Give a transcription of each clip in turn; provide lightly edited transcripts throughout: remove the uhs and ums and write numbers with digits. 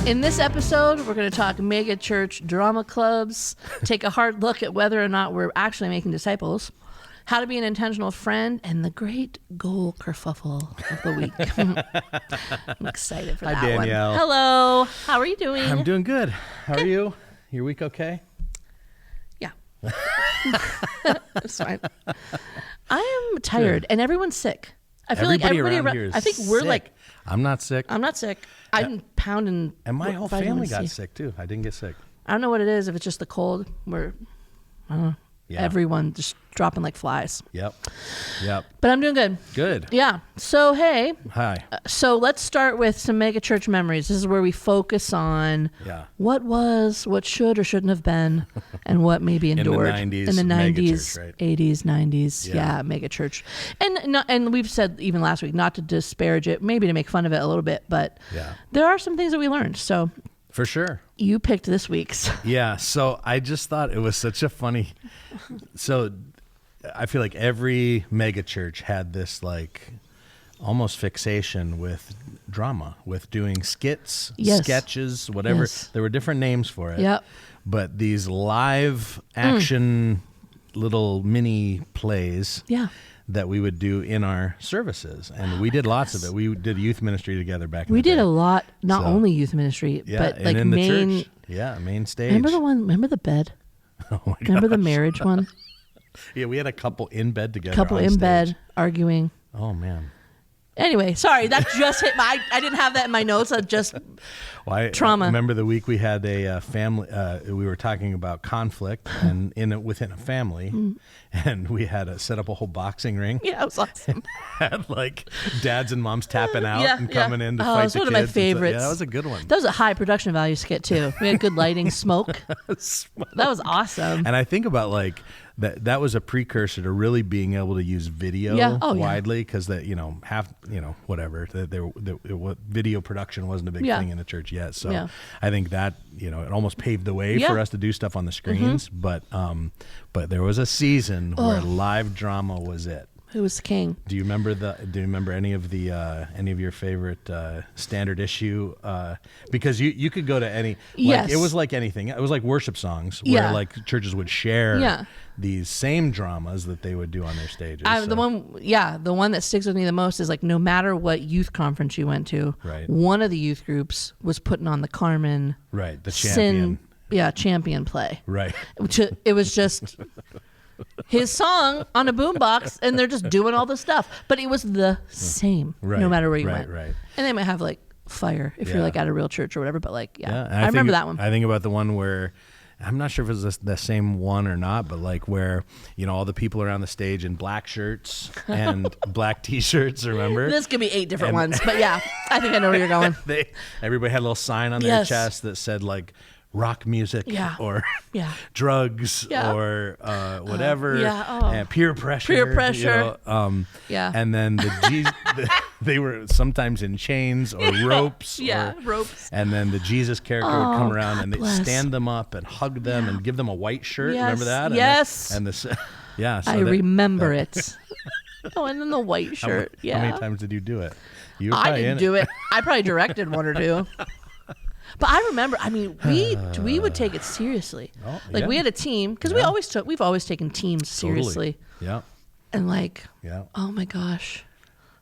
In this episode, we're going to talk megachurch drama clubs, take a hard look at whether or not we're actually making disciples, how to be an intentional friend, and the great goal kerfuffle of the week. I'm excited for that Hi, Danielle. one. Hello. How are you doing? I'm doing good. How are you? Your week okay? Yeah. It's fine. I am tired, and everyone's sick. I feel like everybody around here is I think we're sick. like... I'm not sick. I'm not sick. I'm pounding. And my whole family got C. sick, too. I didn't get sick. I don't know what it is. If it's just the cold, everyone just dropping like flies. Yep. But I'm doing good. Good. Yeah. So, hey. Hi. So let's start with some megachurch memories. This is where we focus on what was, what should or shouldn't have been, and what maybe endured. In the 90s, right? 80s, 90s. Yeah, megachurch. And we've said even last week, not to disparage it, maybe to make fun of it a little bit, but there are some things that we learned. So for sure. You picked this week's. Yeah. So I just thought it was such a funny. So I feel like every megachurch had this like almost fixation with drama, with doing skits, sketches, whatever. Yes. There were different names for it. Yep. But these live action little mini plays. Yeah. That we would do in our services. And we did lots of it. We did youth ministry together back in the day. We did a lot, not only youth ministry, but like in main... the church. Yeah, main stage. Remember the bed? Oh my God. Remember the marriage one? Yeah, we had a couple in bed together. Couple in bed arguing. Oh, man. Anyway, sorry, that just hit my... I didn't have that in my notes. I just... trauma. I remember the week we had a family... we were talking about conflict and within a family, and we had set up a whole boxing ring. Yeah, it was awesome. Had like dads and moms tapping out and coming in to fight the kids. That was one of my favorites. Yeah, that was a good one. That was a high production value skit, too. We had good lighting, smoke. That was awesome. And I think about like... That was a precursor to really being able to use video widely because video production wasn't a big thing in the church yet. So I think that it almost paved the way for us to do stuff on the screens. But there was a season where live drama was it. Who was king? Do you remember any of your favorite standard issue? Because you could go to any. Like, it was like anything. It was like worship songs where like churches would share these same dramas that they would do on their stages. The one that sticks with me the most is like no matter what youth conference you went to, one of the youth groups was putting on the Carmen, the champion, champion play, It was just. His song on a boombox, and they're just doing all the stuff. But it was the same, no matter where you went. And they might have like fire if you're like at a real church or whatever. But like, I remember that one. I think about the one where I'm not sure if it was the same one or not, but like where all the people around the stage in black shirts and black T-shirts. Remember? This could be 8 different ones, but yeah, I think I know where you're going. Everybody had a little sign on their chest that said like. Rock music or drugs or whatever, and peer pressure. And then they were sometimes in chains or ropes. Ropes. And then the Jesus character would come around and they'd stand them up and hug them and give them a white shirt. Remember that? Yes. I remember it. And then the white shirt. How many times did you do it? I didn't do it. I probably directed one or two. But I remember, we would take it seriously. We had a team, because we've always taken teams seriously. Totally. Yeah. And oh my gosh,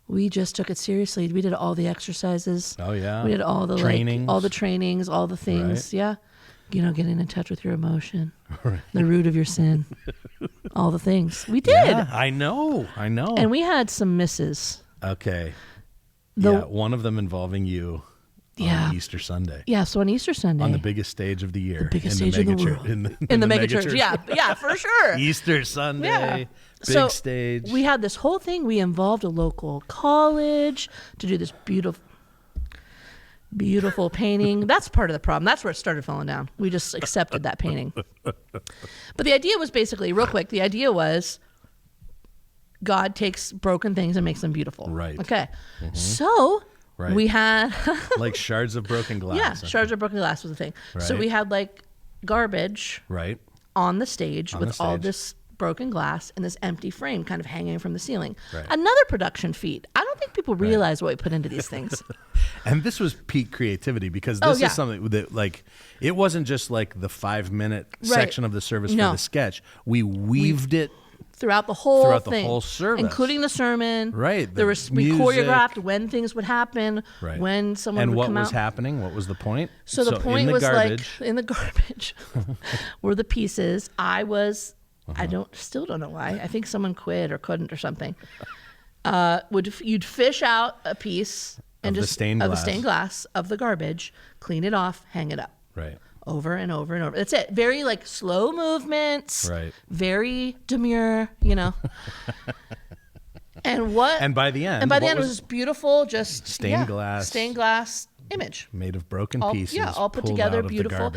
we just took it seriously. We did all the exercises. Oh yeah. We did all the trainings. All the trainings, all the things. Right. Yeah. Getting in touch with your emotion, the root of your sin, all the things. We did. Yeah, I know. And we had some misses. Okay. One of them involving you. On Easter Sunday. Yeah, so on Easter Sunday. On the biggest stage of the year. The biggest stage of the world. In the megachurch. Yeah, for sure. Easter Sunday, big stage. We had this whole thing. We involved a local college to do this beautiful painting. That's part of the problem. That's where it started falling down. We just accepted that painting. But the idea was basically, real quick, God takes broken things and makes them beautiful. Right. Okay. Mm-hmm. So... Right. We had like shards of broken glass. Yeah, shards of broken glass was the thing. Right. So we had like garbage on the stage with all this broken glass and this empty frame kind of hanging from the ceiling. Right. Another production feat. I don't don't think people realize what we put into these things. And this was peak creativity, because this is something that, like, it wasn't just like the 5-minute section of the service for the sketch. We weaved it throughout the whole whole service, including the sermon. Right. We choreographed when things would happen, when someone would come out. And what was happening? What was the point? So the point was garbage. Like in the garbage were the pieces. I still don't know why. I think someone quit or couldn't or something. You'd fish out a piece of the stained glass of the garbage, clean it off, hang it up. Right. Over and over and over. That's it. Very like slow movements. Right. Very demure, And by the end it was this beautiful, just stained glass image made of broken pieces. Yeah, all put together, beautiful.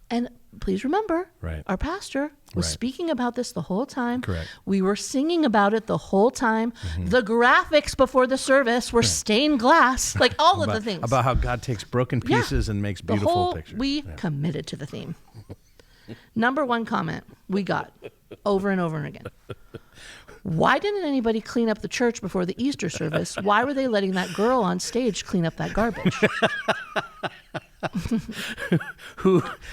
And please remember, our pastor was speaking about this the whole time. Correct. We were singing about it the whole time. Mm-hmm. The graphics before the service were stained glass, like all of the things. About how God takes broken pieces and makes beautiful pictures. We committed to the theme. Number one comment we got over and over and again. Why didn't anybody clean up the church before the Easter service? Why were they letting that girl on stage clean up that garbage?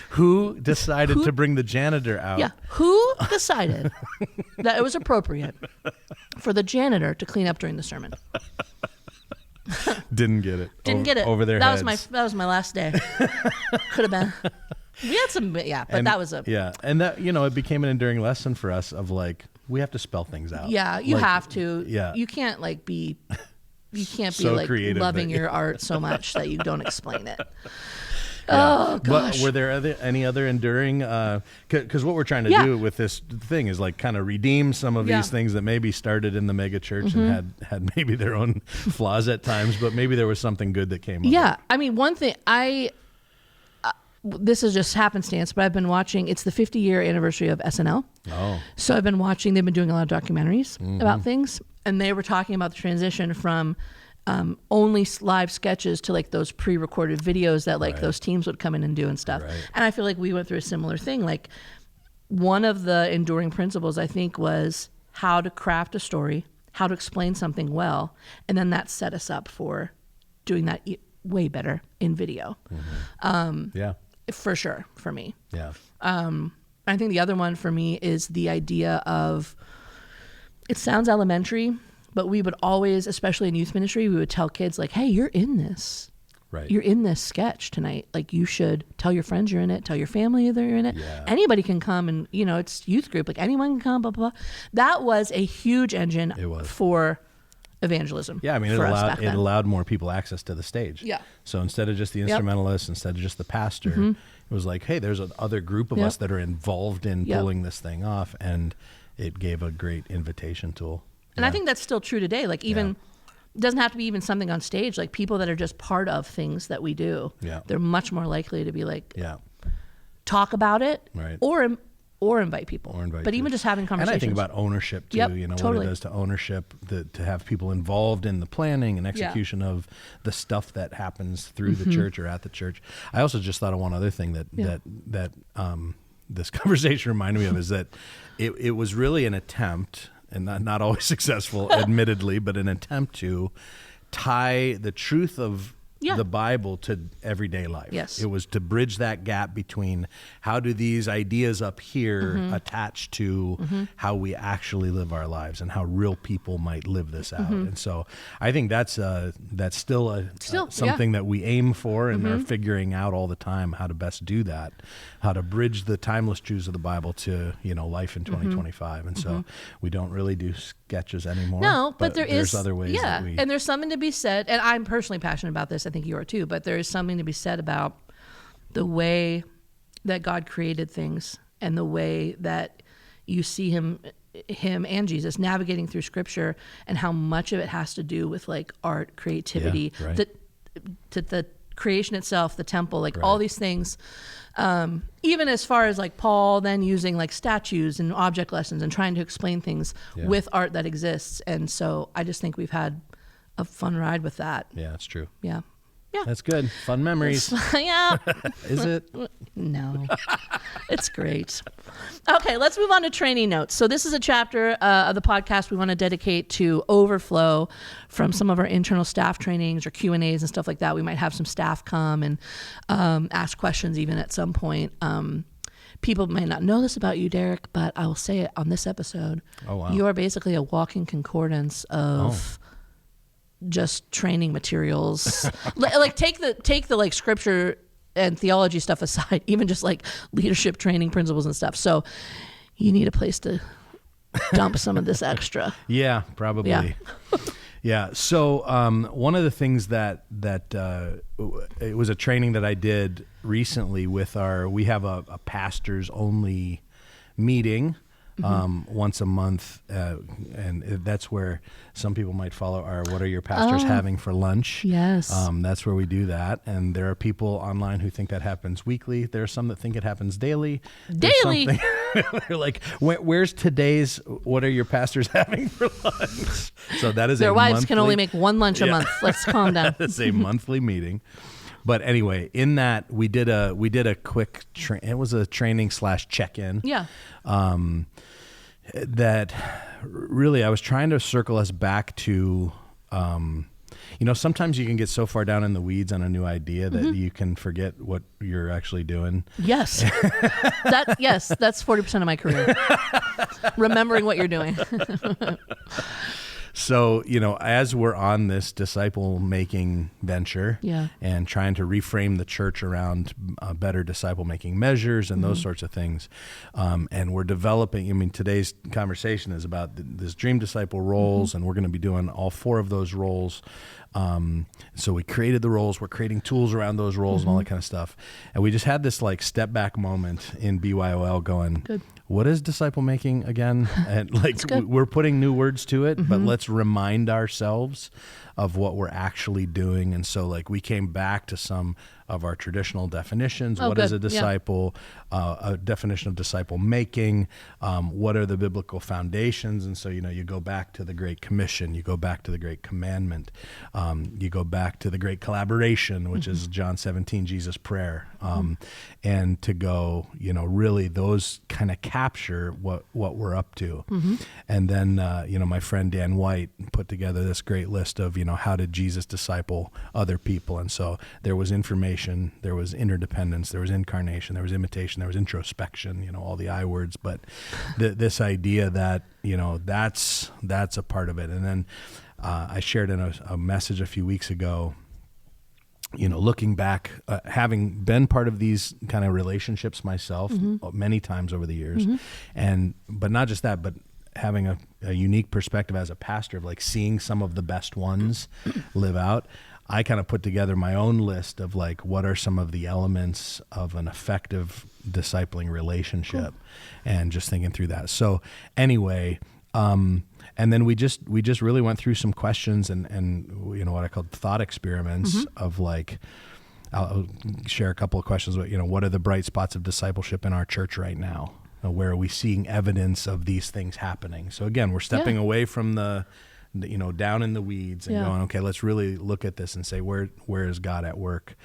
Who decided to bring the janitor out? Yeah, who decided that it was appropriate for the janitor to clean up during the sermon? Didn't get it. Didn't get it. Over their heads. That was my last day. Could have been. We had some, but that was a... Yeah, and that, it became an enduring lesson for us of like, we have to spell things out. Yeah, you have to. Yeah. You can't be so like loving your art so much that you don't explain it. Oh, gosh. But were there any other enduring, because what we're trying to do with this thing is like kind of redeem some of these things that maybe started in the megachurch and had maybe their own flaws at times, but maybe there was something good that came of it. Yeah, I mean, one thing this is just happenstance, but I've been watching, it's the 50-year anniversary of SNL. Oh. So I've been watching, they've been doing a lot of documentaries about things, and they were talking about the transition from only live sketches to like those pre-recorded videos that like those teams would come in and do and stuff. Right. And I feel like we went through a similar thing. Like one of the enduring principles, I think, was how to craft a story, how to explain something well, and then that set us up for doing that way better in video. For sure, for me. Yeah. I think the other one for me is the idea of, it sounds elementary, but we would always, especially in youth ministry, we would tell kids like, hey, you're in this. Right. You're in this sketch tonight. Like you should tell your friends you're in it, tell your family that you're in it. Yeah. Anybody can come and, it's youth group, like anyone can come, blah, blah, blah. That was a huge engine for evangelism. Yeah, I mean, it allowed more people access to the stage. Yeah. So instead of just the instrumentalist, instead of just the pastor, it was like, hey, there's another group of us that are involved in pulling this thing off, and it gave a great invitation tool. And I think that's still true today. Like even, it doesn't have to be even something on stage. Like people that are just part of things that we do, they're much more likely to be like, talk about it, or invite people. But even just having conversations. And I think about ownership too, what it does to ownership, to have people involved in the planning and execution of the stuff that happens through the church or at the church. I also just thought of one other thing that this conversation reminded me of is that it was really an attempt, and not always successful, admittedly, but an attempt to tie the truth of the Bible to everyday life. Yes. It was to bridge that gap between how do these ideas up here attach to how we actually live our lives and how real people might live this out. And so I think that's still something that we aim for and are figuring out all the time how to best do that, how to bridge the timeless truths of the Bible to, life in 2025. And so we don't really do sketches anymore. No, but there's other ways that we... And there's something to be said, and I'm personally passionate about this, I think you are too, but there is something to be said about the way that God created things and the way that you see him and Jesus navigating through scripture, and how much of it has to do with like art, creativity, the creation itself, the temple, like all these things. Even as far as like Paul then using like statues and object lessons and trying to explain things with art that exists. And so I just think we've had a fun ride with that. Yeah, it's true. Yeah. Yeah. That's good. Fun memories. Yeah. Is it? No. It's great. Okay, let's move on to training notes. So this is a chapter of the podcast we want to dedicate to overflow from some of our internal staff trainings or Q&As and stuff like that. We might have some staff come and ask questions even at some point. People may not know this about you, Derek, but I will say it on this episode. Oh, wow. You are basically a walking concordance of just training materials. Like take the like scripture and theology stuff aside, even just like leadership training principles and stuff. So you need a place to dump some of this extra. Yeah, probably. Yeah. Yeah. So one of the things that it was a training that I did recently with we have a pastors only meeting once a month, and that's where some people might follow our "What are your pastors having for lunch?" Yes, that's where we do that. And there are people online who think that happens weekly. There are some that think it happens daily. Daily. They're like, "Where's today's What are your pastors having for lunch?" So that is their wives can only make one lunch a month. Let's calm down. It's a monthly meeting. But anyway, in that we did a quick it was a training / check-in. Yeah. That really I was trying to circle us back to sometimes you can get so far down in the weeds on a new idea that you can forget what you're actually doing. Yes. That's 40% of my career. Remembering what you're doing. So, as we're on this disciple-making venture and trying to reframe the church around better disciple-making measures and those sorts of things, and we're developing, today's conversation is about this Dream Disciple roles, and we're going to be doing all 4 of those roles. So we created the roles, we're creating tools around those roles and all that kind of stuff. And we just had this like step back moment in BYOL going, good. What is disciple making again? And we're putting new words to it, but let's remind ourselves of what we're actually doing. And so we came back to some of our traditional definitions. What is a disciple? A definition of disciple making. What are the biblical foundations? And so, you go back to the Great Commission, you go back to the Great Commandment, you go back to the Great Collaboration, which is John 17, Jesus' prayer. And to go, really those kind of capture what we're up to. And then, my friend Dan White put together this great list of, how did Jesus disciple other people? And so there was information, there was interdependence, there was incarnation, there was imitation, there was introspection, all the I words, but this idea that, that's a part of it. And then I shared in a message a few weeks ago, looking back, having been part of these kind of relationships myself many times over the years, but not just that, but having a unique perspective as a pastor of seeing some of the best ones live out, I kind of put together my own list of what are some of the elements of an effective discipling relationship, and just thinking through that. So anyway, and then we just really went through some questions and what I called thought experiments of I'll share a couple of questions. What are the bright spots of discipleship in our church right now? Where are we seeing evidence of these things happening? So again, we're stepping away from the down in the weeds and going, okay, let's really look at this and say, where is God at work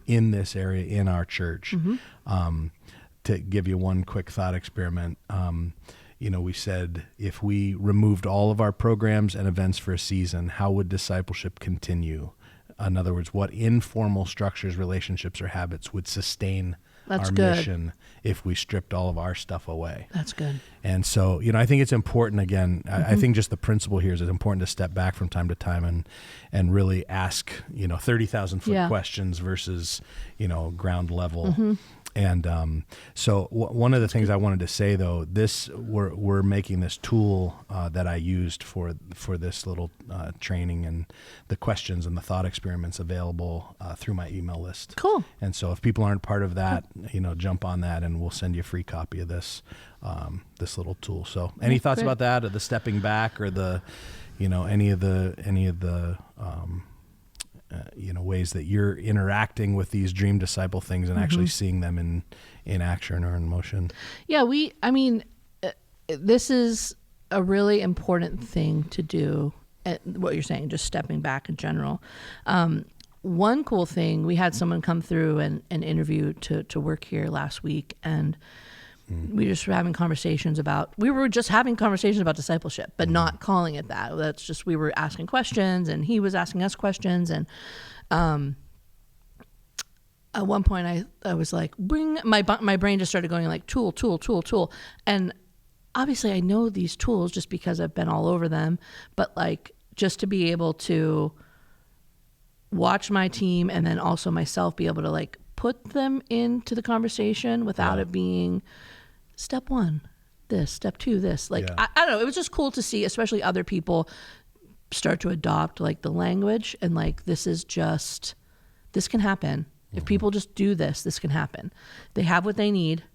in this area in our church? To give you one quick thought experiment, we said, if we removed all of our programs and events for a season, how would discipleship continue? In other words, what informal structures, relationships, or habits would sustain our mission if we stripped all of our stuff away? That's good. And so, I think it's important, again, I think just the principle here is it's important to step back from time to time and really ask, 30,000 foot questions versus, ground level. And so one of the things I wanted to say, though, we're making this tool that I used for this little training and the questions and the thought experiments available through my email list. Cool. And so if people aren't part of that, jump on that, and we'll send you a free copy of this little tool. So any thoughts about that, or the stepping back, or the any of the ways that you're interacting with these dream disciple things and actually seeing them in action or in motion? Yeah, this is a really important thing to do. What you're saying, just stepping back in general. one cool thing, we had someone come through and interview to work here last week, and we just were having conversations about discipleship, but not calling it that. That's just, we were asking questions and he was asking us questions. And at one point I was like, my brain just started going like tool. And obviously I know these tools just because I've been all over them, but like just to be able to watch my team and then also myself be able to like put them into the conversation without it being step one, this, step two, this. Like, I don't know. It was just cool to see, especially other people start to adopt like the language and like, this can happen. If people just do this can happen. They have what they need.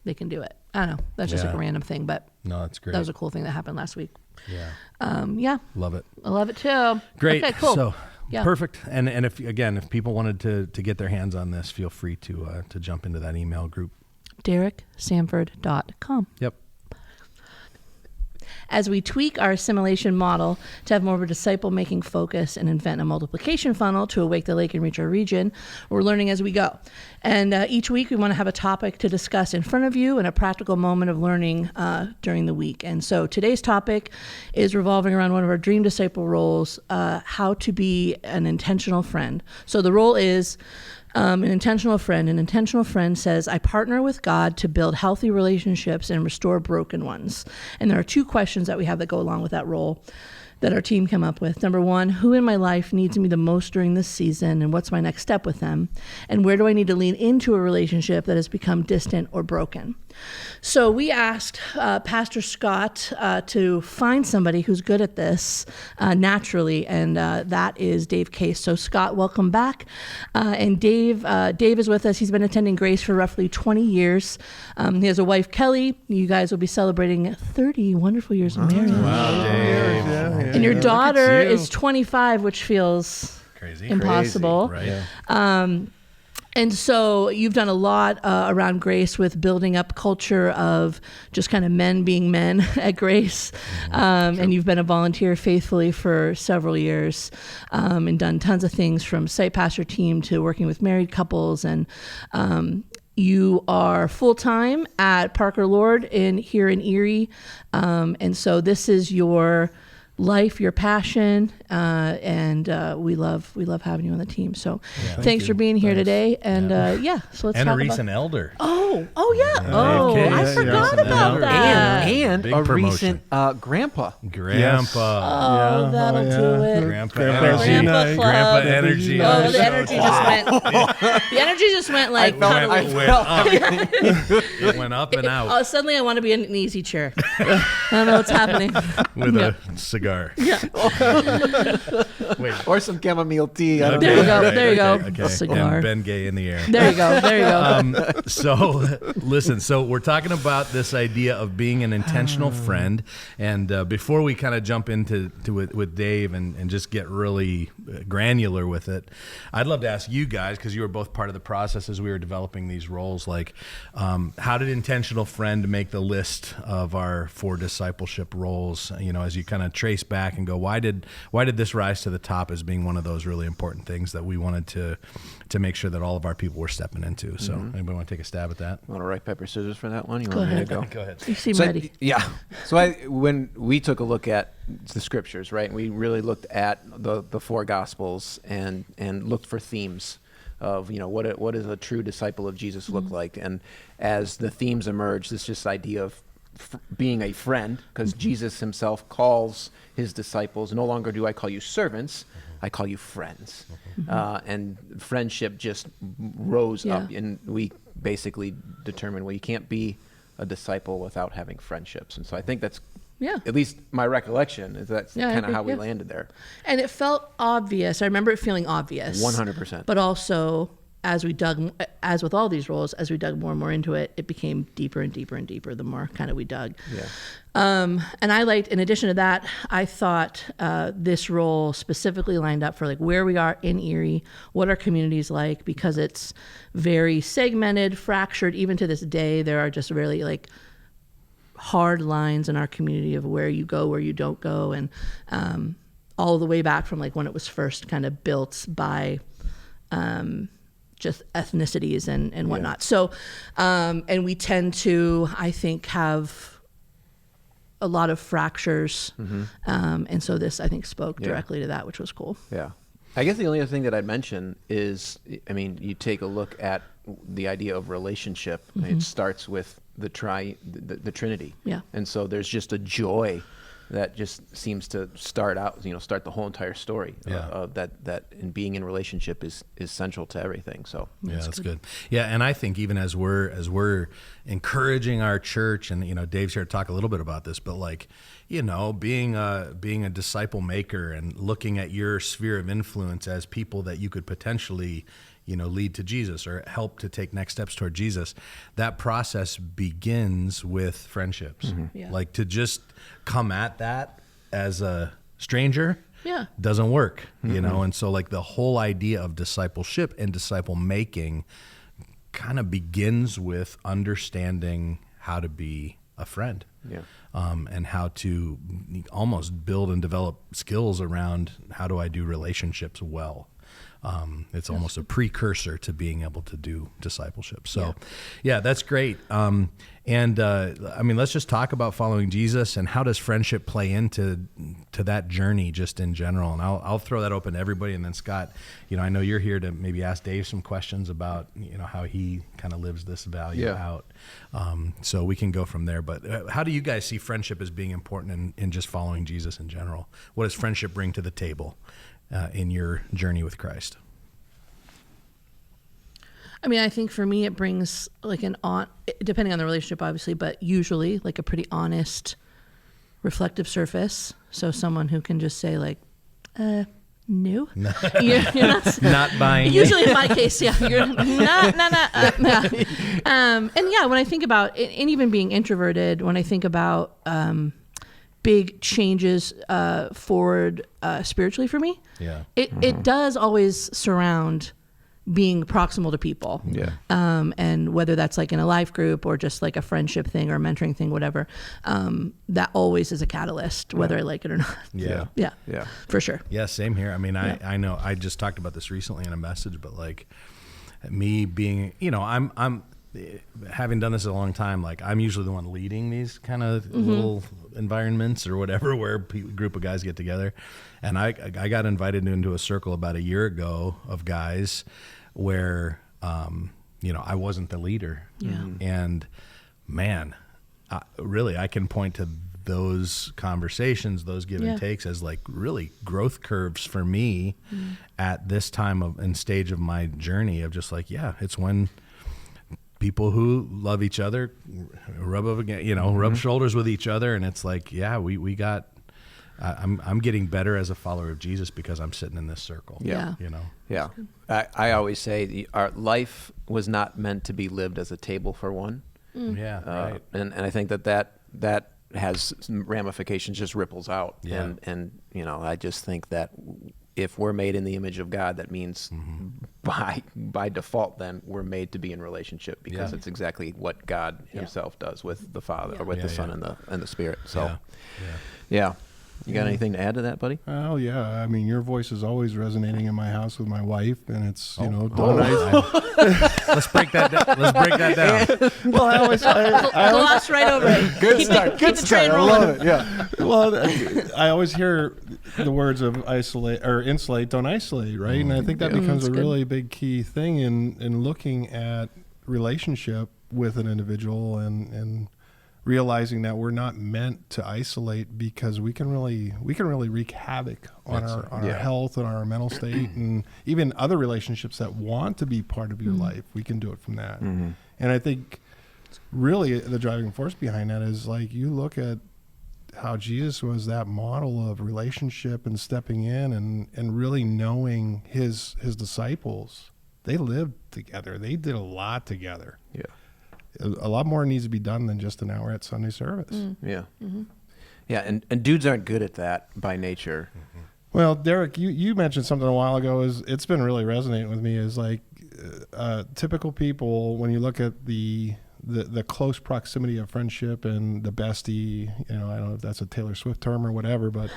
They can do it. I don't know. That's just like a random thing, but no, that's great. That was a cool thing that happened last week. Yeah. Love it. I love it too. Great. Okay, cool. So perfect. And if people wanted to get their hands on this, feel free to jump into that email group. DerekSanford.com. Yep. As we tweak our assimilation model to have more of a disciple-making focus and invent a multiplication funnel to awake the lake and reach our region, we're learning as we go. And each week we want to have a topic to discuss in front of you and a practical moment of learning during the week. And so today's topic is revolving around one of our dream disciple roles, how to be an intentional friend. So the role is an intentional friend. An intentional friend says, I partner with God to build healthy relationships and restore broken ones. And there are two questions that we have that go along with that role that our team came up with. Number one, who in my life needs me the most during this season, and what's my next step with them? And where do I need to lean into a relationship that has become distant or broken? So we asked Pastor Scott to find somebody who's good at this naturally, and that is Dave Case. So Scott, welcome back. And Dave is with us. He's been attending Grace for roughly 20 years. He has a wife, Kelly. You guys will be celebrating 30 wonderful years of marriage. Wow, Dave. And your daughter is 25, which feels crazy, impossible. Right? Yeah. And so you've done a lot around Grace with building up culture of just kind of men being men at Grace. And you've been a volunteer faithfully for several years and done tons of things from site pastor team to working with married couples. And you are full-time at Parker Lord here in Erie. And so this is your life, your passion, and we love having you on the team. So thanks for being here today. And so let's talk about. And a recent elder. Oh yeah. Oh, I forgot about that. And a recent grandpa. Oh, that'll do it. Grandpa energy. Oh, the energy just went. The energy just went like. It went up and out. Oh, suddenly I want to be in an easy chair. I don't know what's happening. With a cigar. Yeah. Wait. Or some chamomile tea. There you go. Okay. Cigar. And Ben Gay in the air. There you go. So listen, we're talking about this idea of being an intentional friend. And before we kind of jump into with Dave and just get really granular with it, I'd love to ask you guys, because you were both part of the process as we were developing these roles, like how did intentional friend make the list of our 4 discipleship roles, as you kind of trace back and go, why did this rise to the top as being one of those really important things that we wanted to make sure that all of our people were stepping into? So anybody want to take a stab at that? Want to rock, paper, scissors for that one? Go ahead. Go ahead. You seem ready. So when we took a look at the scriptures, right, we really looked at the 4 gospels and looked for themes of what does a true disciple of Jesus look like, and as the themes emerged, this idea of being a friend, because Jesus himself calls his disciples, no longer do I call you servants, I call you friends. And friendship just rose up, and we basically determined, you can't be a disciple without having friendships. And so I think that's at least my recollection is that's kind of how we landed there. And it felt obvious. I remember it feeling obvious. 100%. But also, as with all these roles, as we dug more and more into it, it became deeper and deeper and deeper the more kind of we dug. Yeah. And I liked, in addition to that, I thought this role specifically lined up for like where we are in Erie, what our community's like, because it's very segmented, fractured. Even to this day, there are just really like hard lines in our community of where you go, where you don't go. And all the way back from like when it was first kind of built by just ethnicities and whatnot. So, and we tend to, I think, have a lot of fractures. And so this, I think, spoke directly to that, which was cool. Yeah. I guess the only other thing that I'd mention is, I mean, you take a look at the idea of relationship. It starts with the Trinity. Yeah. And so there's just a joy that just seems to start the whole entire story of that in being in relationship is central to everything. So that's good. Yeah, and I think even as we're encouraging our church, and Dave's here to talk a little bit about this, but like being a disciple maker and looking at your sphere of influence as people that you could potentially lead to Jesus or help to take next steps toward Jesus, that process begins with friendships. Like to just come at that as a stranger doesn't work, and so like the whole idea of discipleship and disciple making kind of begins with understanding how to be a friend. And how to almost build and develop skills around how do I do relationships well. It's almost a precursor to being able to do discipleship. So, that's great. Let's just talk about following Jesus and how does friendship play into that journey just in general. And I'll throw that open to everybody. And then Scott, I know you're here to maybe ask Dave some questions about, how he kind of lives this value out. So we can go from there. But how do you guys see friendship as being important in just following Jesus in general? What does friendship bring to the table in your journey with Christ? I mean, I think for me, it brings like depending on the relationship, obviously, but usually like a pretty honest, reflective surface. So someone who can just say like, no. You're not buying usually in my case, you're no. And when I think about it, and even being introverted, when I think about big changes forward spiritually for me, it does always surround being proximal to people. And whether that's like in a life group or just like a friendship thing or a mentoring thing, whatever, that always is a catalyst, whether I like it or not. Yeah, for sure. Yeah, same here. I mean, I know I just talked about this recently in a message, but like me being, I'm having done this a long time, like I'm usually the one leading these kind of little environments or whatever where a group of guys get together. And I got invited into a circle about a year ago of guys where, I wasn't the leader. And man, really, I can point to those conversations, those give and takes as like really growth curves for me at this time and stage of my journey of just like, it's when people who love each other rub shoulders with each other, and it's like, we got. I'm getting better as a follower of Jesus because I'm sitting in this circle. I always say our life was not meant to be lived as a table for one. Right. And I think that has ramifications, just ripples out. And I just think that if we're made in the image of God, that means by default, then we're made to be in relationship because it's exactly what God Himself does with the Father or with the Son and the Spirit. So, You got anything to add to that, buddy? Oh yeah, I mean your voice is always resonating in my house with my wife, and it's let's break that down. Let's break that down. Well, I gloss right over it. Good start. Keep the train rolling. I love it. Yeah. Well, I always hear the words of isolate or insulate, don't isolate, right? And I think that becomes a really big key thing in looking at relationship with an individual and realizing that we're not meant to isolate because we can really wreak havoc on our health and our mental state and even other relationships that want to be part of your life. We can do it from that. And I think really the driving force behind that is like you look at how Jesus was that model of relationship and stepping in and really knowing his disciples. They lived together. They did a lot together. Yeah. A lot more needs to be done than just an hour at Sunday service. Yeah. Yeah, and dudes aren't good at that by nature. Well, Derek, you mentioned something a while ago. It's been really resonating with me. Is like typical people when you look at the close proximity of friendship and the bestie. I don't know if that's a Taylor Swift term or whatever, but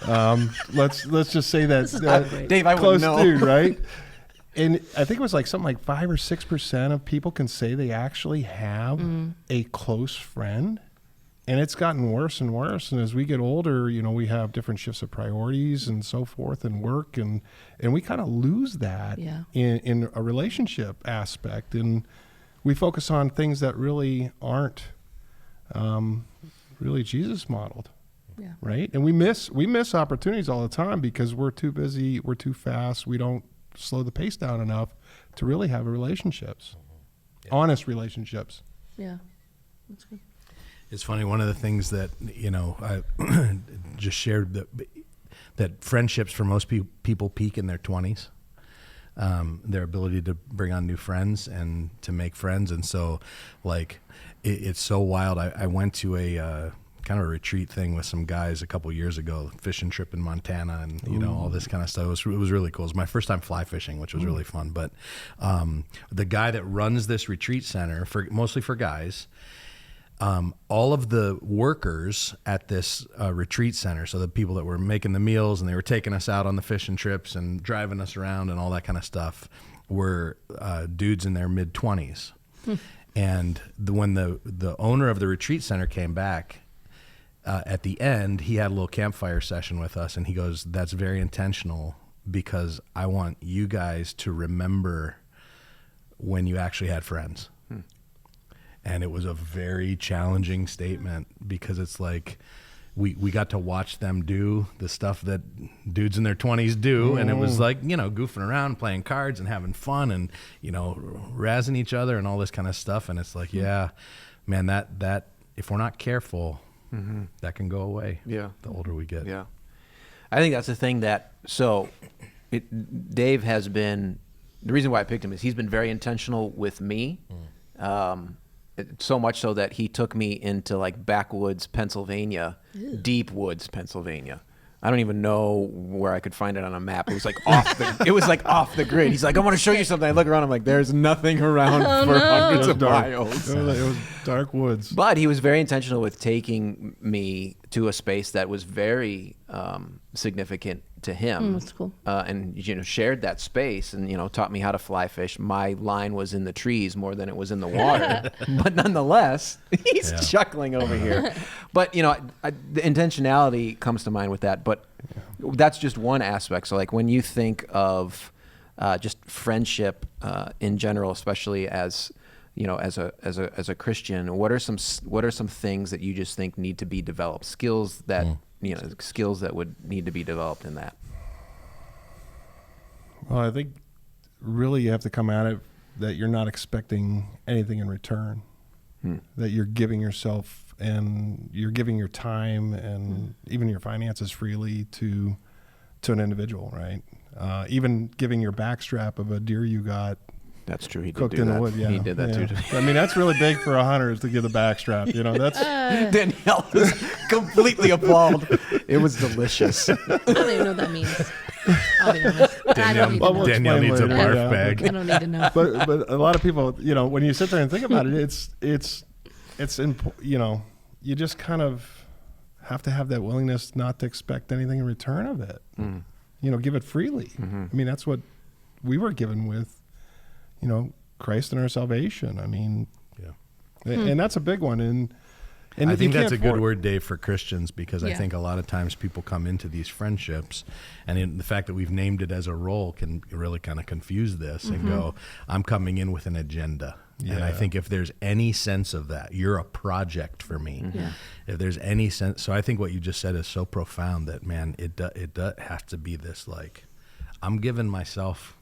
Let's just say that Dave, I close wouldn't know. dude, right? And I think it was like something like 5 or 6% of people can say they actually have a close friend. And it's gotten worse and worse. And as we get older, we have different shifts of priorities and so forth and work. And we kind of lose that in a relationship aspect. And we focus on things that really aren't really Jesus modeled. Yeah. Right. And we miss opportunities all the time because we're too busy. We're too fast. We don't slow the pace down enough to really have relationships, honest relationships. Yeah. That's good. It's funny. One of the things that, I just shared that friendships for most people peak in their 20s, their ability to bring on new friends and to make friends. And so like, it's so wild. I went to a kind of a retreat thing with some guys a couple years ago, fishing trip in Montana and, all this kind of stuff. It was really cool. It was my first time fly fishing, which was really fun. But the guy that runs this retreat center, mostly for guys, all of the workers at this retreat center, so the people that were making the meals and they were taking us out on the fishing trips and driving us around and all that kind of stuff, were dudes in their mid-20s. And when the owner of the retreat center came back, at the end, he had a little campfire session with us, and he goes, "That's very intentional because I want you guys to remember when you actually had friends." And it was a very challenging statement because it's like we got to watch them do the stuff that dudes in their 20s do. And it was like, goofing around, playing cards and having fun and, razzing each other and all this kind of stuff. And it's like, yeah, man, that if we're not careful, that can go away. Yeah. The older we get. Yeah. I think that's the thing Dave has been, the reason why I picked him is he's been very intentional with me. So much so that he took me into like backwoods Pennsylvania, deep woods Pennsylvania. I don't even know where I could find it on a map. It was like off the grid. He's like, "I want to show you something." I look around, I'm like, "There's nothing around for hundreds of miles." It was dark woods. But he was very intentional with taking me to a space that was very significant to him. That's cool. And shared that space and taught me how to fly fish. My line was in the trees more than it was in the water, but nonetheless, he's chuckling over here. But the intentionality comes to mind with that. But that's just one aspect. So like when you think of just friendship in general, especially as as a Christian, what are some things that you just think need to be developed? Skills that skills that would need to be developed in that? Well, I think really you have to come at it that you're not expecting anything in return, that you're giving yourself and you're giving your time and even your finances freely to an individual, right? Even giving your backstrap of a deer you got. That's true. He did cooked do in that. the wood. Yeah, he did that too. I mean, that's really big for a hunter is to give the backstrap. That's Danielle was completely appalled. It was delicious. I don't even know what that means. I'll be honest. Danielle needs later, a barf bag. I don't need to know. But a lot of people, when you sit there and think about it, you just kind of have to have that willingness not to expect anything in return of it. Give it freely. I mean, that's what we were given with, Christ and our salvation. I mean, and that's a big one. And I think that's a good word, Dave, for Christians, because I think a lot of times people come into these friendships, and the fact that we've named it as a role can really kind of confuse this and go, I'm coming in with an agenda. Yeah. And I think if there's any sense of that, you're a project for me. If there's any sense, so I think what you just said is so profound that, man, it does have to be this, like, I'm giving myself,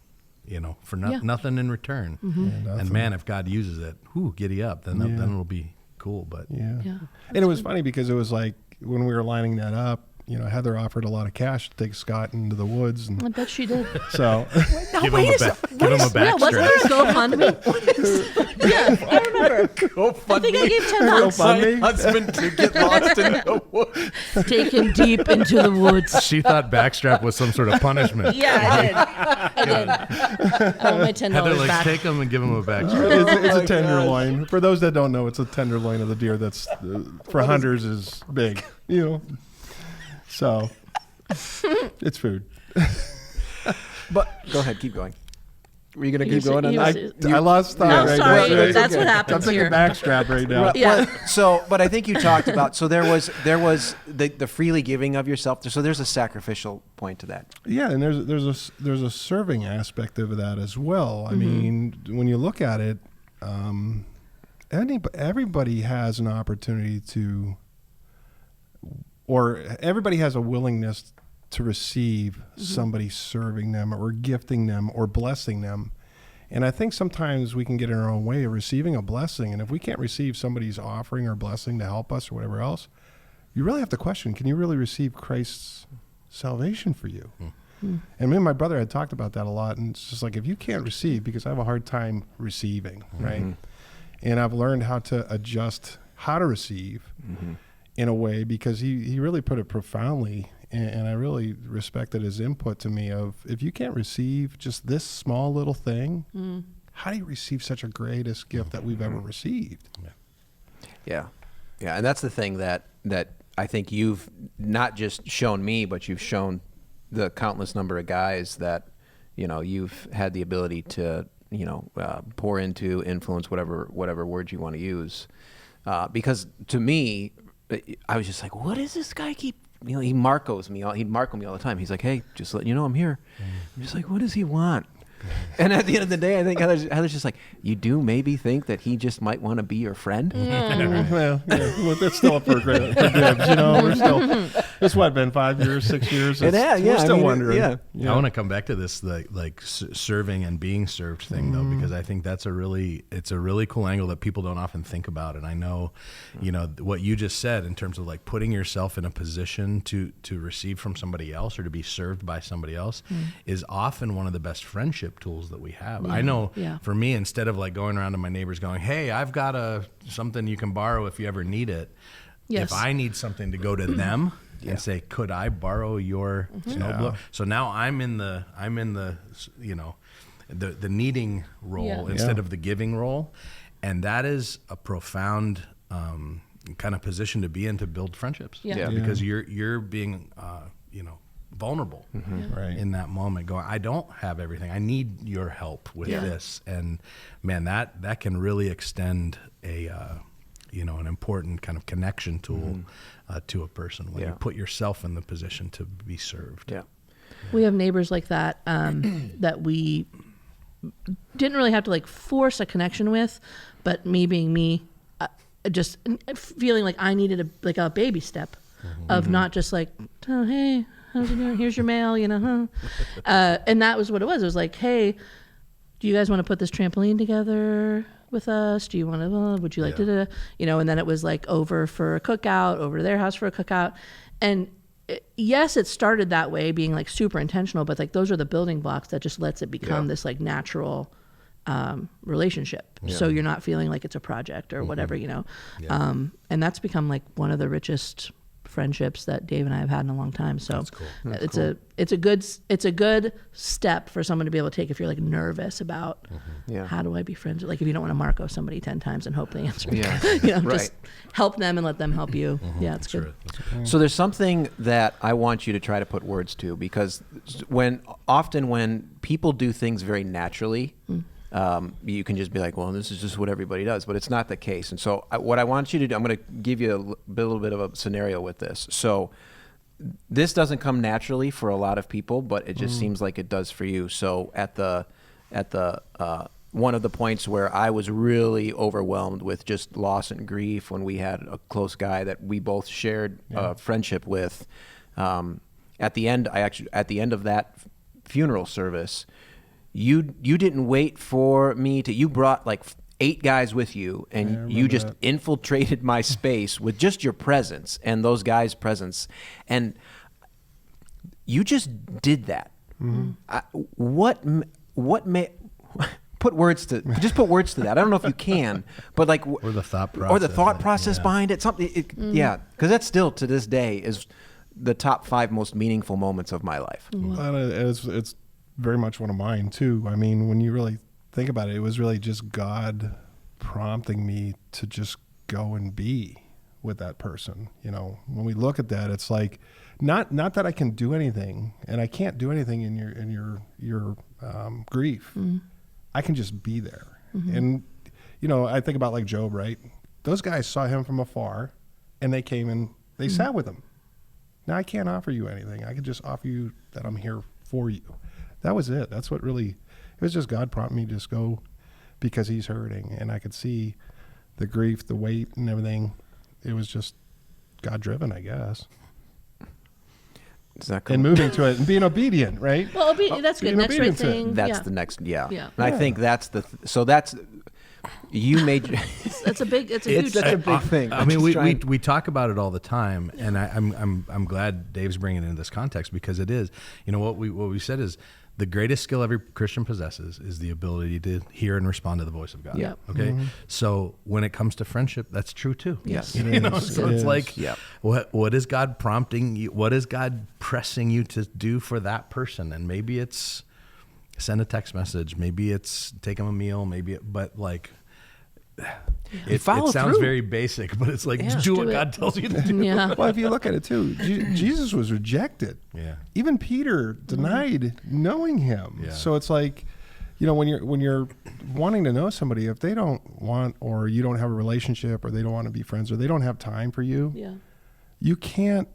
for nothing in return. And man, if God uses it, giddy up, then it'll be cool. But and it was funny because it was like when we were lining that up, Heather offered a lot of cash to take Scott into the woods. And I bet she did. So give him a backstrap. Wasn't there a GoFundMe? I remember. I think I gave $10. My husband to get lost in the woods. Take him deep into the woods. She thought backstrap was some sort of punishment. Yeah, I did. I want my $10 Heather, back. Take him and give him a backstrap. It's a tenderloin. For those that don't know, it's a tenderloin of the deer that's for hunters is big. So It's food. But go ahead, keep going. Were you going to keep going on that? I lost thought. No, right sorry. now. That's what happens I'm here. thinking backstrap right now. Yeah. But I think you talked about, so there was the freely giving of yourself. So there's a sacrificial point to that. Yeah, and there's a serving aspect of that as well. I mean, when you look at it, everybody has an opportunity to, or everybody has a willingness to receive somebody serving them or gifting them or blessing them. And I think sometimes we can get in our own way of receiving a blessing. And if we can't receive somebody's offering or blessing to help us or whatever else, you really have to question, can you really receive Christ's salvation for you? And me and my brother had talked about that a lot. And it's just like, if you can't receive, because I have a hard time receiving, right? And I've learned how to adjust how to receive in a way, because he really put it profoundly. And I really respected his input to me of, if you can't receive just this small little thing, how do you receive such a greatest gift that we've ever received? Yeah. And that's the thing that I think you've not just shown me, but you've shown the countless number of guys that, you've had the ability to, pour into, influence, whatever word you want to use. Because to me, I was just like, what does this guy keep? He Marcos me. He'd Marco me all the time. He's like, hey, just letting you know I'm here. I'm just like, what does he want? And at the end of the day, I think Heather's just like, you do maybe think that he just might want to be your friend? Well, that's still up for grabs. We're still, it's been 5 years, 6 years? We're still wondering. I want to come back to this like serving and being served thing, though, because I think it's a really cool angle that people don't often think about. And I know, what you just said in terms of like putting yourself in a position to receive from somebody else or to be served by somebody else is often one of the best friendships tools that we have. I know for me, instead of like going around to my neighbors going, hey, I've got something you can borrow if you ever need it. If I need something to go to them and say, could I borrow your snowblower? So now I'm in the the needing role instead of the giving role. And that is a profound kind of position to be in to build friendships. Because you're being vulnerable in that moment, going, I don't have everything, I need your help with this. And man, that can really extend an important kind of connection tool to a person when you put yourself in the position to be served. We have neighbors like that that we didn't really have to like force a connection with, but me being me, just feeling like I needed a baby step of not just like, oh, hey, how's it going? Here's your mail, and that was what it was. It was like, hey, do you guys want to put this trampoline together with us? Do you want to, would you like to, and then it was like over for a cookout, over to their house for a cookout. And yes, it started that way, being like super intentional, but like those are the building blocks that just lets it become this like natural relationship. So you're not feeling like it's a project or whatever, and that's become like one of the richest friendships that Dave and I have had in a long time. So that's cool. It's a good step for someone to be able to take if you're like nervous about how do I be friends? Like if you don't want to Marco somebody 10 times and hope they answer, just help them and let them help you. It's good. So there's something that I want you to try to put words to, because when people do things very naturally, you can just be like, well, this is just what everybody does, but it's not the case. And so what I want you to do, I'm going to give you a little bit of a scenario with this. So this doesn't come naturally for a lot of people, but it just seems like it does for you. So at the one of the points where I was really overwhelmed with just loss and grief, when we had a close guy that we both shared friendship with, at the end of that funeral service, you didn't wait for me to, you brought like 8 guys with you, and you just infiltrated my space with just your presence and those guys' presence. And you just did that. Put words to that. I don't know if you can, but like, or the thought process, behind it. Because that still to this day is the top 5 most meaningful moments of my life. It's very much one of mine too. I mean, when you really think about it, it was really just God prompting me to just go and be with that person. You know, when we look at that, it's like, not that I can do anything, and I can't do anything in your grief. Mm-hmm. I can just be there. Mm-hmm. And, you know, I think about like Job, right? Those guys saw him from afar, and they came and they mm-hmm. sat with him. Now I can't offer you anything. I could just offer you that I'm here for you. That was it. That's what really, it was just God prompted me to just go because he's hurting. And I could see the grief, the weight and everything. It was just God driven, I guess. And moving to it and being obedient, right? Well, that's good. Next right thing. That's the next, yeah. And I think that's so that's, you made. That's a big. It's a huge. That's a big thing. I mean, we talk about it all the time, and I'm glad Dave's bringing it into this context because it is. You know what we said is the greatest skill every Christian possesses is the ability to hear and respond to the voice of God. Yeah. Okay. Mm-hmm. So when it comes to friendship, that's true too. Yes. You know. So it's like, what is God prompting you? What is God pressing you to do for that person? And maybe it's send a text message. Maybe it's take them a meal. But like, it sounds through. Very basic, but it's like, just do what God tells you to do. Yeah. Well, if you look at it too, Jesus was rejected. Yeah. Even Peter denied knowing him. Yeah. So it's like, you know, when you're wanting to know somebody, if they don't want, or you don't have a relationship, or they don't want to be friends, or they don't have time for you, you can't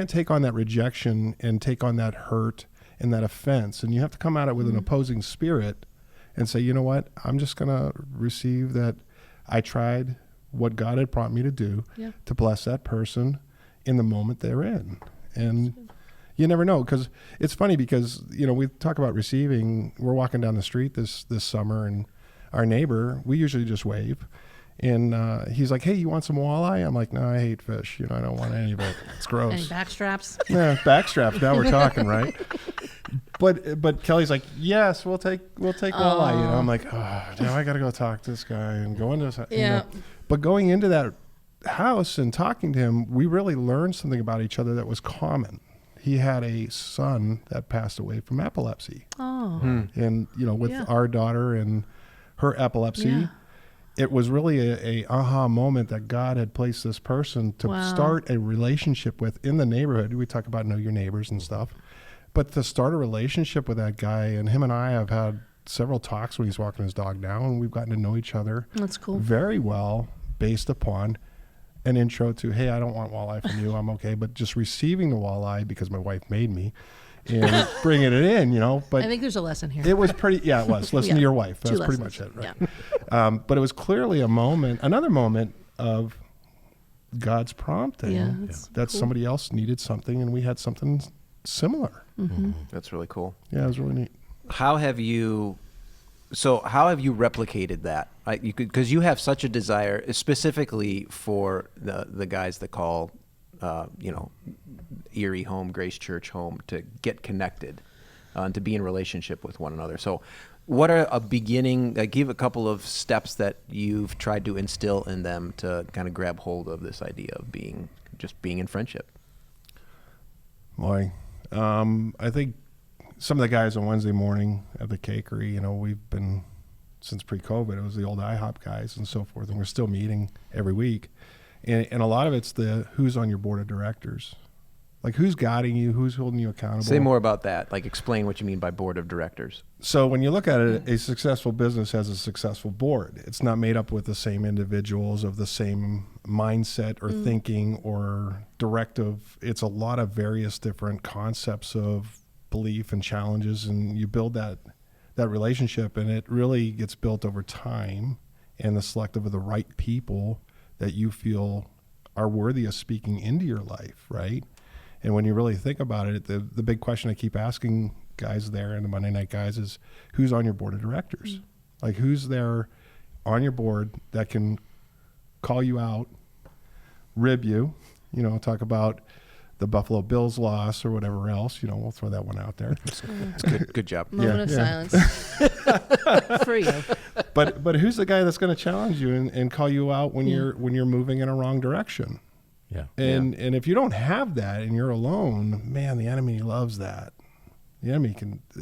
take on that rejection and take on that hurt and that offense, and you have to come at it with an opposing spirit and say, you know what, I'm just going to receive that I tried what God had prompted me to do to bless that person in the moment they're in. And you never know, because it's funny because, you know, we talk about receiving. We're walking down the street this summer, and our neighbor, we usually just wave. And he's like, hey, you want some walleye? I'm like, no, I hate fish. You know, I don't want any of it. It's gross. Any backstraps? Yeah, backstraps. Now we're talking, right? But Kelly's like, yes, we'll take walleye. You know, I'm like, oh, now I got to go talk to this guy and go into his house. You know? But going into that house and talking to him, we really learned something about each other that was common. He had a son that passed away from epilepsy. Oh. And, you know, with our daughter and her epilepsy, it was really a aha moment that God had placed this person to start a relationship with in the neighborhood. We talk about know your neighbors and stuff, but to start a relationship with that guy, and him and I have had several talks when he's walking his dog now, and we've gotten to know each other. That's cool. Very well, based upon an intro to, hey, I don't want walleye from you, I'm okay, but just receiving the walleye because my wife made me, and bringing it in, you know. But I think there's a lesson here. It was pretty, it was. Listen to your wife. That's pretty much it, right? Yeah. But it was clearly another moment of God's prompting. Yeah, that cool. Somebody else needed something, and we had something similar. Mm-hmm. That's really cool. Yeah, it was really neat. How have you replicated that? Because you have such a desire, specifically for the guys that call, Erie home, Grace Church home, to get connected and to be in relationship with one another. So what are give a couple of steps that you've tried to instill in them to kind of grab hold of this idea of being in friendship? Boy, I think some of the guys on Wednesday morning at the cakery, you know, we've been, since pre-COVID, it was the old IHOP guys and so forth, and we're still meeting every week. And a lot of it's who's on your board of directors. Like, who's guiding you, who's holding you accountable. Say more about that. Like, explain what you mean by board of directors. So when you look at it, a successful business has a successful board. It's not made up with the same individuals of the same mindset or thinking or directive. It's a lot of various different concepts of belief and challenges, and you build that relationship, and it really gets built over time and the selective of the right people that you feel are worthy of speaking into your life, right? And when you really think about it, the big question I keep asking guys there and the Monday night guys is, who's on your board of directors? Like, who's there on your board that can call you out, rib you, you know, talk about the Buffalo Bills loss or whatever else, you know, we'll throw that one out there. It's good job. Moment of silence for you. But who's the guy that's going to challenge you and call you out when you're moving in a wrong direction? Yeah. And if you don't have that and you're alone, man, the enemy loves that. The enemy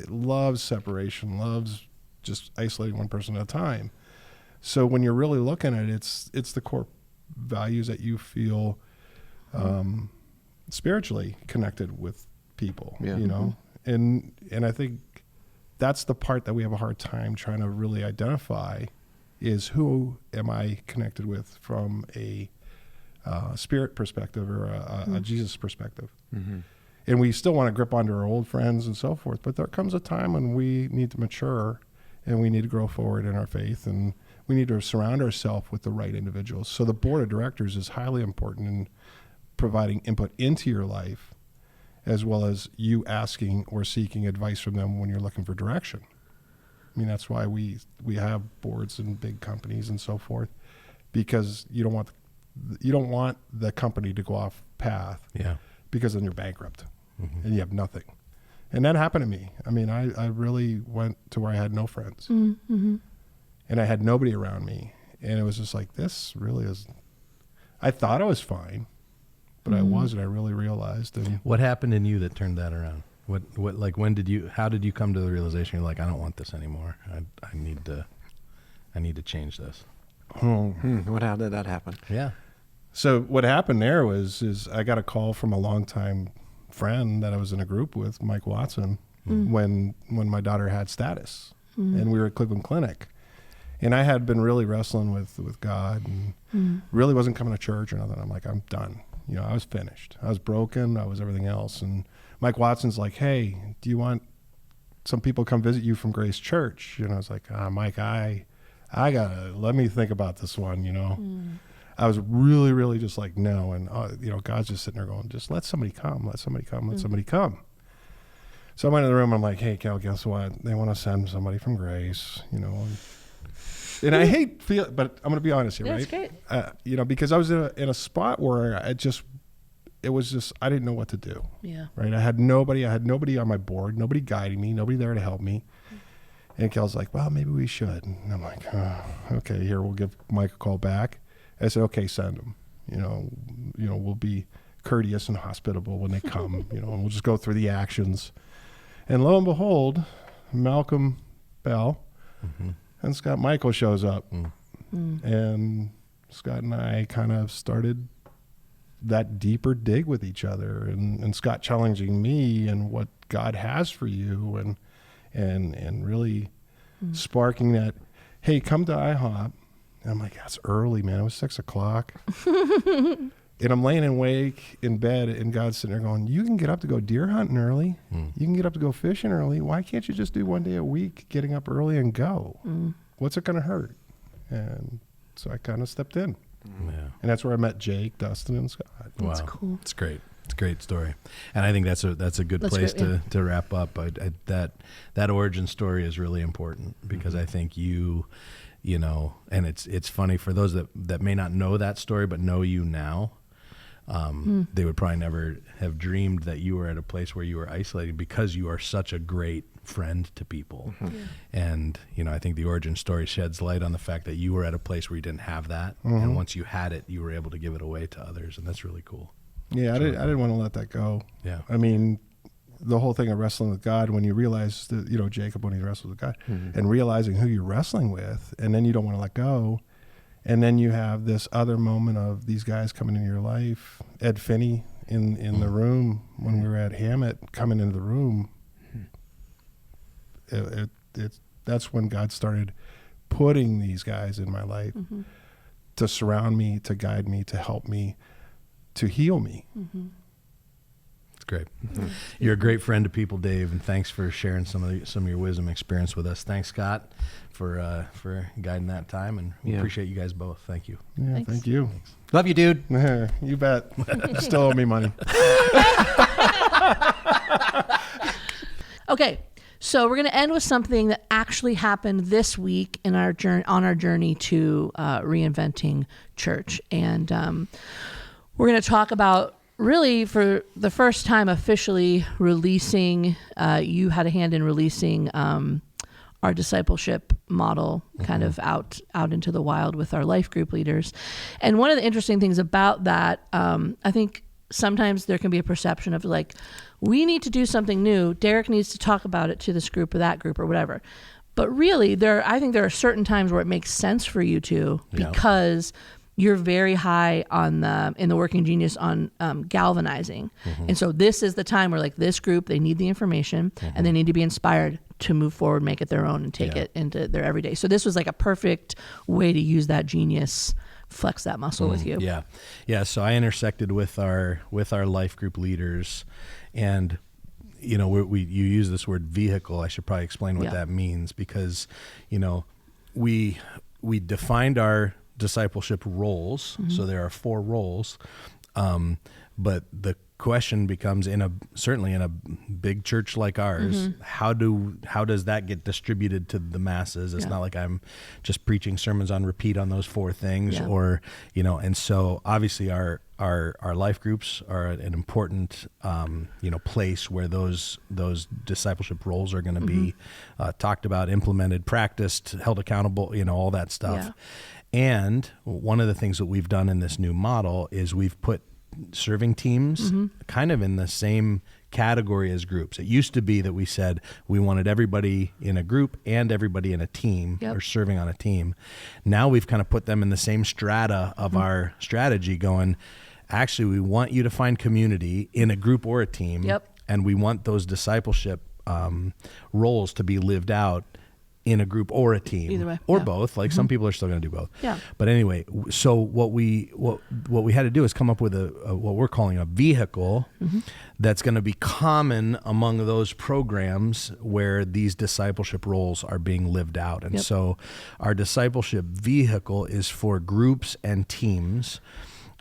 loves separation, loves just isolating one person at a time. So when you're really looking at it, it's the core values that you feel spiritually connected with people, you know? And I think that's the part that we have a hard time trying to really identify is who am I connected with from a spirit perspective or a Jesus perspective. And we still want to grip onto our old friends and so forth, but there comes a time when we need to mature and we need to grow forward in our faith, and we need to surround ourselves with the right individuals. So the board of directors is highly important in providing input into your life, as well as you asking or seeking advice from them when you're looking for direction. I mean, that's why we have boards in big companies and so forth, because you don't want the company to go off path, because then you're bankrupt and you have nothing. And that happened to me. I mean, I really went to where I had no friends, and I had nobody around me, and it was just like, this really is. I thought I was fine, but I wasn't. I really realized. And what happened in you that turned that around? What like how did you come to the realization you're like, I don't want this anymore. I need to change this. How did that happen? Yeah. So what happened there is I got a call from a longtime friend that I was in a group with, Mike Watson, when my daughter had status, and we were at Cleveland Clinic, and I had been really wrestling with God and really wasn't coming to church or nothing. I'm like, I'm done. You know, I was finished. I was broken. I was everything else. And Mike Watson's like, hey, do you want some people come visit you from Grace Church? And I was like, Mike, I gotta, let me think about this one, you know. I was really, really just like, no. And, you know, God's just sitting there going, just let somebody come, let somebody come, let somebody come. So I went in the room, I'm like, hey, Cal, guess what? They want to send somebody from Grace, you know. And I hate but I'm going to be honest here, right? Great. You know, because I was in a spot where I didn't know what to do. Yeah. Right. I had nobody on my board, nobody guiding me, nobody there to help me. And Cal's like, well, maybe we should. And I'm like, okay, here, we'll give Mike a call back. I said, okay, send them. You know, we'll be courteous and hospitable when they come, you know, and we'll just go through the actions. And lo and behold, Malcolm Bell and Scott Michael shows up. And Scott and I kind of started that deeper dig with each other, and Scott challenging me and what God has for you, and really sparking that, hey, come to IHOP. And I'm like, that's early, man. It was 6:00. And I'm laying awake in bed, and God's sitting there going, you can get up to go deer hunting early. You can get up to go fishing early. Why can't you just do one day a week, getting up early and go? What's it going to hurt? And so I kind of stepped in. Yeah. And that's where I met Jake, Dustin, and Scott. Wow. That's cool. It's great. It's a great story. And I think that's a good place to wrap up. That origin story is really important, because I think you know, and it's funny for those that may not know that story but know you now. They would probably never have dreamed that you were at a place where you were isolated, because you are such a great friend to people. And, you know, I think the origin story sheds light on the fact that you were at a place where you didn't have that. And once you had it, you were able to give it away to others. And that's really cool. Yeah, I didn't want to let that go. Yeah. I mean, the whole thing of wrestling with God, when you realize that, you know, Jacob, when he wrestled with God, and realizing who you're wrestling with, and then you don't want to let go. And then you have this other moment of these guys coming into your life. Ed Finney in the room when we were at Hammett, coming into the room. That's when God started putting these guys in my life to surround me, to guide me, to help me, to heal me. It's great. You're a great friend to people, Dave, and thanks for sharing some of your wisdom experience with us. Thanks, Scott, for guiding that time, and we appreciate you guys both. Thank you. Yeah, thank you. Thanks. Love you, dude. You bet. You still owe me money. Okay, so we're going to end with something that actually happened this week in our journey to Reinventing Church, and we're going to talk about, really, for the first time officially releasing, you had a hand in releasing our discipleship model kind of out into the wild with our life group leaders. And one of the interesting things about that, I think sometimes there can be a perception of like, we need to do something new. Derek needs to talk about it to this group or that group or whatever. But really, I think there are certain times where it makes sense for you to, because you're very high on in the Working Genius on galvanizing. And so this is the time where like this group, they need the information and they need to be inspired to move forward, make it their own and take it into their everyday. So this was like a perfect way to use that genius, flex that muscle with you. Yeah. Yeah. So I intersected with our life group leaders, and you use this word vehicle. I should probably explain what that means, because, we defined our discipleship roles. So there are 4 roles. But the question becomes, certainly in a big church like ours, how does that get distributed to the masses? It's not like I'm just preaching sermons on repeat on those 4 things, or and so obviously our life groups are an important place where those discipleship roles are going to be talked about, implemented, practiced, held accountable, all that stuff. And one of the things that we've done in this new model is we've put serving teams kind of in the same category as groups. It used to be that we said we wanted everybody in a group and everybody in a team or serving on a team. Now we've kind of put them in the same strata of our strategy, going, actually, we want you to find community in a group or a team, and we want those discipleship roles to be lived out in a group or a team. Either way. Or both. Like some people are still going to do both. Yeah. But anyway, so what we had to do is come up with a what we're calling a vehicle that's going to be common among those programs where these discipleship roles are being lived out. And so our discipleship vehicle is for groups and teams.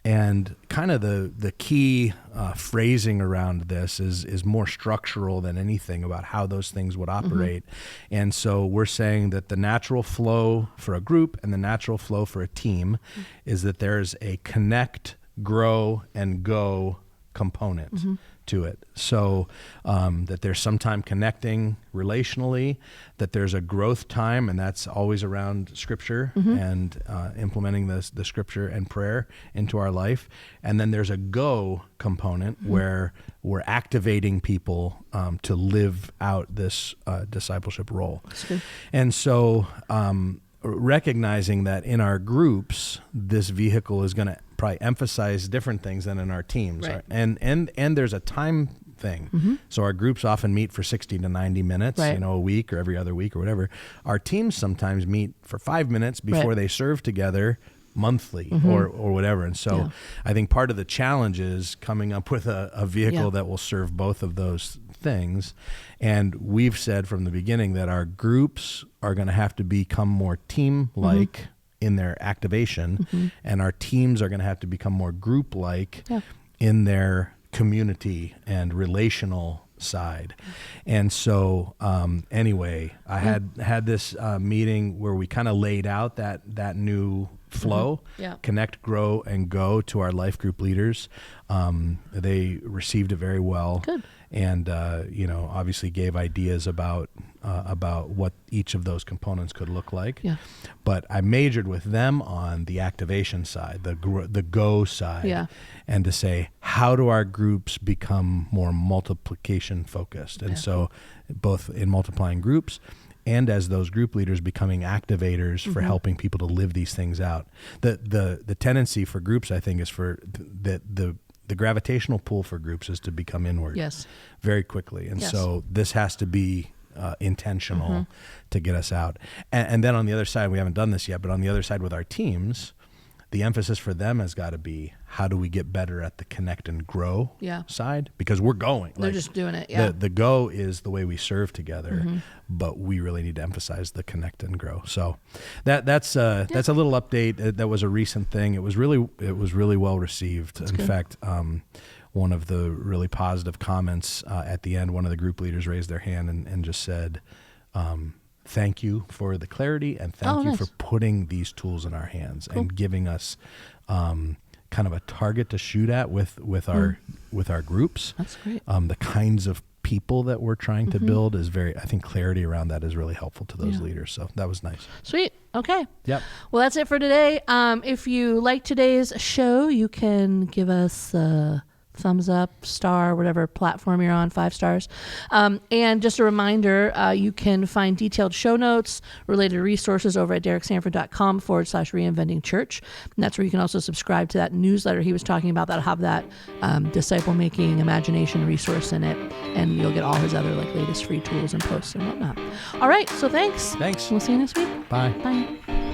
And kind of the key phrasing around this is more structural than anything about how those things would operate. And so we're saying that the natural flow for a group and the natural flow for a team is that there's a connect, grow, and go component to it. So that there's some time connecting relationally, that there's a growth time, and that's always around Scripture and implementing the Scripture and prayer into our life. And then there's a go component where we're activating people to live out this discipleship role. And so recognizing that in our groups, this vehicle is going to probably emphasize different things than in our teams. Right. And there's a time thing. So our groups often meet for 60 to 90 minutes, a week or every other week or whatever. Our teams sometimes meet for 5 minutes before they serve together monthly or whatever. And so I think part of the challenge is coming up with a vehicle that will serve both of those things. And we've said from the beginning that our groups are going to have to become more team-like in their activation, and our teams are going to have to become more group-like in their community and relational side. And so anyway, I had this meeting where we kind of laid out that new flow, connect, grow, and go to our life group leaders. They received it very well. Good. And obviously gave ideas about what each of those components could look like. Yeah. But I majored with them on the activation side, the go side, and to say, how do our groups become more multiplication focused? And so both in multiplying groups and as those group leaders becoming activators for helping people to live these things out. The tendency for groups, I think, is for the gravitational pull for groups is to become inward very quickly. And so this has to be intentional to get us out. And then on the other side, we haven't done this yet, but on the other side with our teams, the emphasis for them has got to be, how do we get better at the connect and grow side? Because we're going. They're just doing it, The go is the way we serve together, but we really need to emphasize the connect and grow. So that's a little update. That was a recent thing. It was really well received. That's good. Fact, one of the really positive comments at the end, one of the group leaders raised their hand and just said, thank you for the clarity, and thank you for putting these tools in our hands and giving us kind of a target to shoot at with our groups. That's great. The kinds of people that we're trying to build is I think clarity around that is really helpful to those leaders. So that was nice. Sweet. Okay. Yep. Well, that's it for today. If you like today's show, you can give us thumbs up, star, whatever platform you're on, 5 stars. And just a reminder, you can find detailed show notes, related resources over at dereksanford.com/reinventing church. And that's where you can also subscribe to that newsletter he was talking about that'll have that disciple making imagination resource in it. And you'll get all his other latest free tools and posts and whatnot. All right. So thanks. Thanks. We'll see you next week. Bye. Bye.